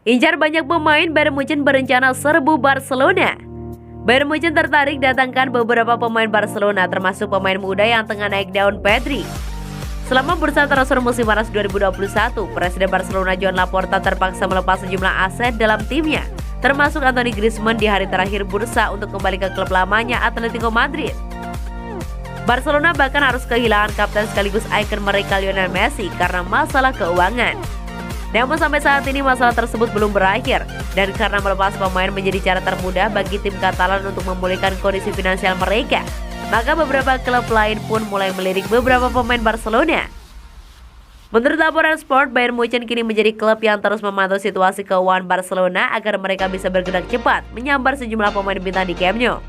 Incar banyak pemain, Bayern Munchen berencana serbu Barcelona. Bayern Munchen tertarik datangkan beberapa pemain Barcelona, termasuk pemain muda yang tengah naik daun, Pedri. Selama bursa transfer musim panas 2021, Presiden Barcelona Joan Laporta terpaksa melepas sejumlah aset dalam timnya, termasuk Anthony Griezmann di hari terakhir bursa untuk kembali ke klub lamanya Atletico Madrid. Barcelona bahkan harus kehilangan kapten sekaligus ikon mereka Lionel Messi karena masalah keuangan. Namun sampai saat ini masalah tersebut belum berakhir, dan karena melepas pemain menjadi cara termudah bagi tim Katalan untuk memulihkan kondisi finansial mereka, maka beberapa klub lain pun mulai melirik beberapa pemain Barcelona. Menurut laporan Sport, Bayern Munchen kini menjadi klub yang terus memantau situasi keuangan Barcelona agar mereka bisa bergerak cepat menyambar sejumlah pemain bintang di Camp Nou.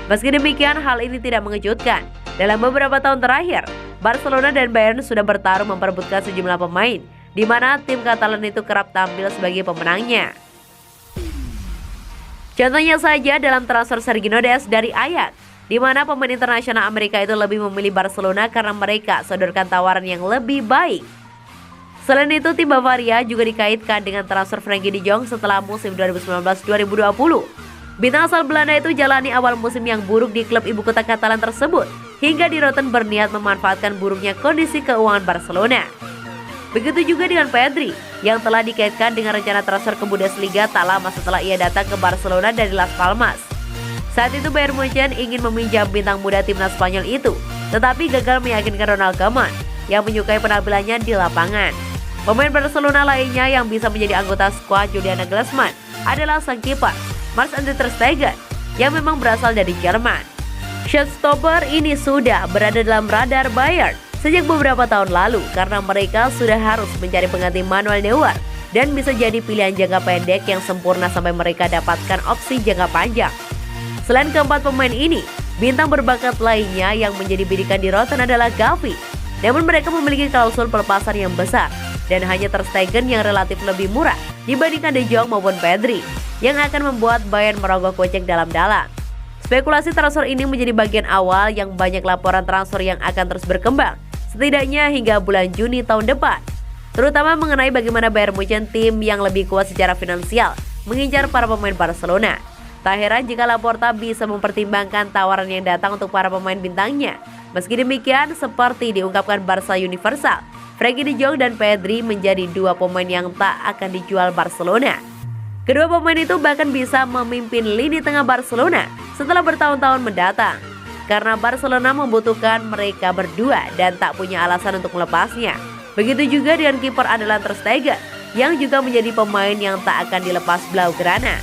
Meski demikian, hal ini tidak mengejutkan. Dalam beberapa tahun terakhir, Barcelona dan Bayern sudah bertarung memperebutkan sejumlah pemain, di mana tim Katalan itu kerap tampil sebagai pemenangnya. Contohnya saja dalam transfer Sergio Dest dari Ajax, di mana pemain internasional Amerika itu lebih memilih Barcelona karena mereka sodorkan tawaran yang lebih baik. Selain itu, tim Bavaria juga dikaitkan dengan transfer Frenkie de Jong setelah musim 2019-2020. Bintang asal Belanda itu jalani awal musim yang buruk di klub ibu kota Katalan tersebut, hingga di Rotten berniat memanfaatkan buruknya kondisi keuangan Barcelona. Begitu juga dengan Pedri, yang telah dikaitkan dengan rencana transfer ke Bundesliga tak lama setelah ia datang ke Barcelona dari Las Palmas. Saat itu Bayern Munchen ingin meminjam bintang muda timnas Spanyol itu, tetapi gagal meyakinkan Ronald Koeman yang menyukai penampilannya di lapangan. Pemain Barcelona lainnya yang bisa menjadi anggota skuad Julian Nagelsmann adalah sang kiper Marc-Andre ter Stegen yang memang berasal dari Jerman. Showstopper ini sudah berada dalam radar Bayern sejak beberapa tahun lalu karena mereka sudah harus mencari pengganti Manuel Neuer dan bisa jadi pilihan jangka pendek yang sempurna sampai mereka dapatkan opsi jangka panjang. Selain keempat pemain ini, bintang berbakat lainnya yang menjadi bidikan di Rotten adalah Gavi. Namun mereka memiliki klausul pelepasan yang besar dan hanya ter Stegen yang relatif lebih murah dibandingkan De Jong maupun Pedri, yang akan membuat Bayern merogoh kocek dalam-dalam. Spekulasi transfer ini menjadi bagian awal yang banyak laporan transfer yang akan terus berkembang, setidaknya hingga bulan Juni tahun depan, terutama mengenai bagaimana Bayern Munchen, tim yang lebih kuat secara finansial, mengincar para pemain Barcelona. Tak heran jika Laporta bisa mempertimbangkan tawaran yang datang untuk para pemain bintangnya. Meski demikian, seperti diungkapkan Barca Universal, Frenkie de Jong dan Pedri menjadi dua pemain yang tak akan dijual Barcelona. Kedua pemain itu bahkan bisa memimpin lini tengah Barcelona setelah bertahun-tahun mendatang, karena Barcelona membutuhkan mereka berdua dan tak punya alasan untuk melepasnya. Begitu juga dengan kiper andalan ter Stegen yang juga menjadi pemain yang tak akan dilepas Blaugrana.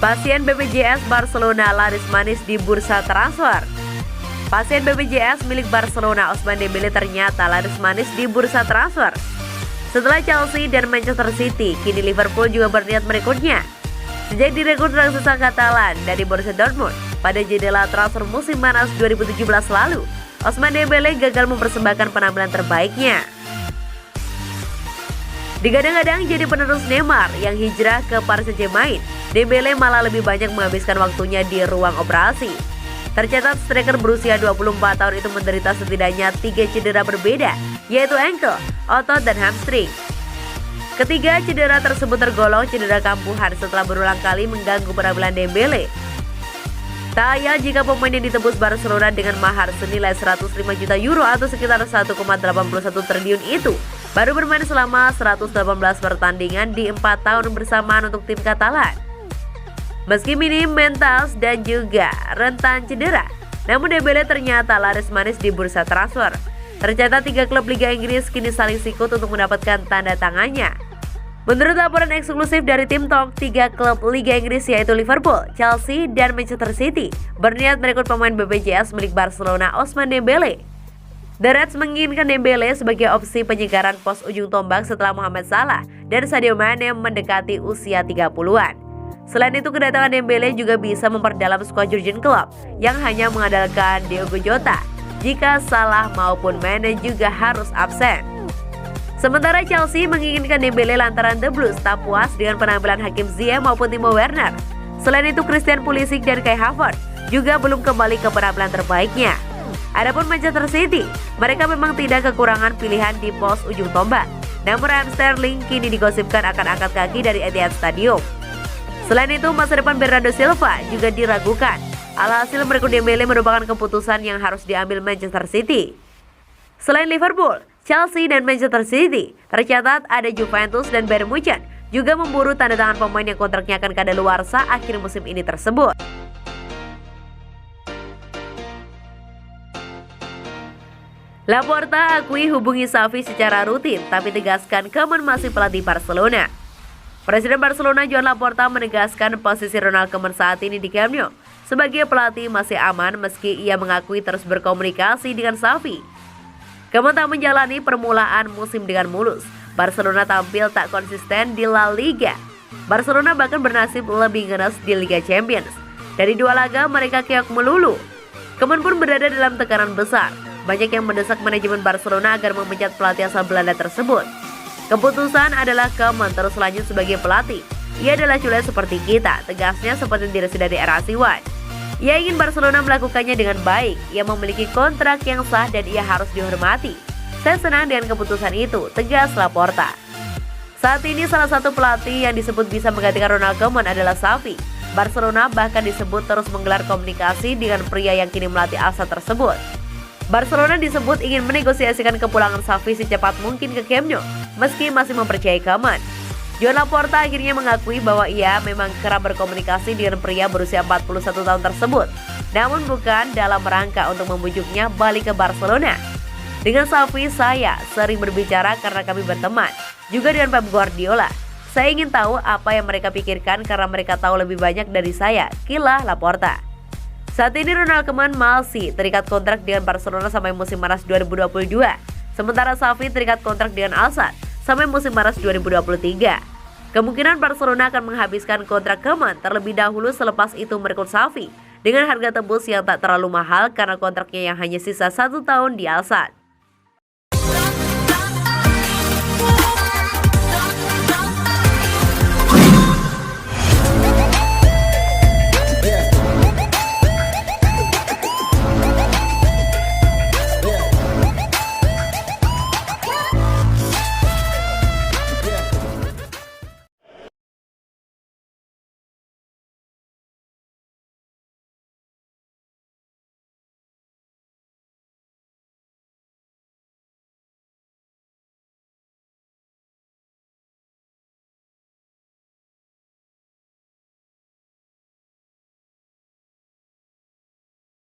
Pasien BPJS Barcelona laris manis di bursa transfer. Pasien BPJS milik Barcelona Ousmane Dembélé ternyata laris manis di bursa transfer. Setelah Chelsea dan Manchester City, kini Liverpool juga berniat merekrutnya. Sejak direkrut raksasa Katalan dari Borussia Dortmund pada jendela transfer musim panas 2017 lalu, Ousmane Dembélé gagal mempersembahkan penampilan terbaiknya. Digadang-gadang jadi penerus Neymar yang hijrah ke Paris Saint-Germain, Dembélé malah lebih banyak menghabiskan waktunya di ruang operasi. Tercatat striker berusia 24 tahun itu menderita setidaknya 3 cedera berbeda, yaitu ankle, otot, dan hamstring. Ketiga cedera tersebut tergolong cedera kambuhan setelah berulang kali mengganggu penampilan Dembélé. Tak ayal jika pemain yang ditebus Barcelona dengan mahar senilai 105 juta euro atau sekitar 1,81 triliun itu baru bermain selama 118 pertandingan di 4 tahun bersamaan untuk tim Katalan. Meski minim mental dan juga rentan cedera, namun Dembélé ternyata laris manis di bursa transfer. Tercatat 3 klub Liga Inggris kini saling sikut untuk mendapatkan tanda tangannya. Menurut laporan eksklusif dari Tim Talk, 3 klub Liga Inggris yaitu Liverpool, Chelsea, dan Manchester City berniat merekrut pemain BPJS milik Barcelona Ousmane Dembélé. The Reds menginginkan Dembélé sebagai opsi penyegaran pos ujung tombak setelah Mohamed Salah dan Sadio Mane mendekati usia 30-an. Selain itu, kedatangan Dembélé juga bisa memperdalam skuad Jurgen Klopp yang hanya mengandalkan Diogo Jota jika Salah maupun Mane juga harus absen. Sementara Chelsea menginginkan Dembélé lantaran The Blues tak puas dengan penampilan Hakim Ziyech maupun Timo Werner. Selain itu, Christian Pulisic dan Kai Havertz juga belum kembali ke penampilan terbaiknya. Adapun Manchester City, mereka memang tidak kekurangan pilihan di pos ujung tombak. Namun Raheem Sterling kini digosipkan akan angkat kaki dari Etihad Stadium. Selain itu, masa depan Bernardo Silva juga diragukan. Alhasil merekrut Dembele merupakan keputusan yang harus diambil Manchester City. Selain Liverpool, Chelsea dan Manchester City, tercatat ada Juventus dan Bayern Munchen juga memburu tanda tangan pemain yang kontraknya akan kadaluarsa akhir musim ini tersebut. Laporta akui hubungi Xavi secara rutin, tapi tegaskan Koeman masih pelatih Barcelona. Presiden Barcelona Joan Laporta menegaskan posisi Ronald Koeman saat ini di Camp Nou sebagai pelatih masih aman meski ia mengakui terus berkomunikasi dengan Xavi. Koeman tak menjalani permulaan musim dengan mulus. Barcelona tampil tak konsisten di La Liga. Barcelona bahkan bernasib lebih ngenes di Liga Champions. Dari 2 laga mereka keok melulu. Koeman pun berada dalam tekanan besar. Banyak yang mendesak manajemen Barcelona agar memecat pelatih asal Belanda tersebut. Keputusan adalah Koeman terus lanjut sebagai pelatih. Ia adalah culaya seperti kita, tegasnya seperti diresi dari era Siwan. Ia ingin Barcelona melakukannya dengan baik. Ia memiliki kontrak yang sah dan ia harus dihormati. Saya senang dengan keputusan itu, tegas Laporta. Saat ini salah satu pelatih yang disebut bisa menggantikan Ronald Koeman adalah Xavi. Barcelona bahkan disebut terus menggelar komunikasi dengan pria yang kini melatih Al-Sadd tersebut. Barcelona disebut ingin menegosiasikan kepulangan Xavi secepat mungkin ke Camp Nou, meski masih mempercayai Koeman. Joan Laporta akhirnya mengakui bahwa ia memang kerap berkomunikasi dengan pria berusia 41 tahun tersebut, namun bukan dalam rangka untuk membujuknya balik ke Barcelona. Dengan Xavi saya sering berbicara karena kami berteman, juga dengan Pep Guardiola. Saya ingin tahu apa yang mereka pikirkan karena mereka tahu lebih banyak dari saya, kilah Laporta. Saat ini Ronald Koeman masih terikat kontrak dengan Barcelona sampai musim panas 2022. Sementara Xavi terikat kontrak dengan Al-Sadd sampai musim panas 2023. Kemungkinan Barcelona akan menghabiskan kontrak Koeman terlebih dahulu selepas itu merekrut Xavi dengan harga tebus yang tak terlalu mahal karena kontraknya yang hanya sisa 1 tahun di Al-Sadd.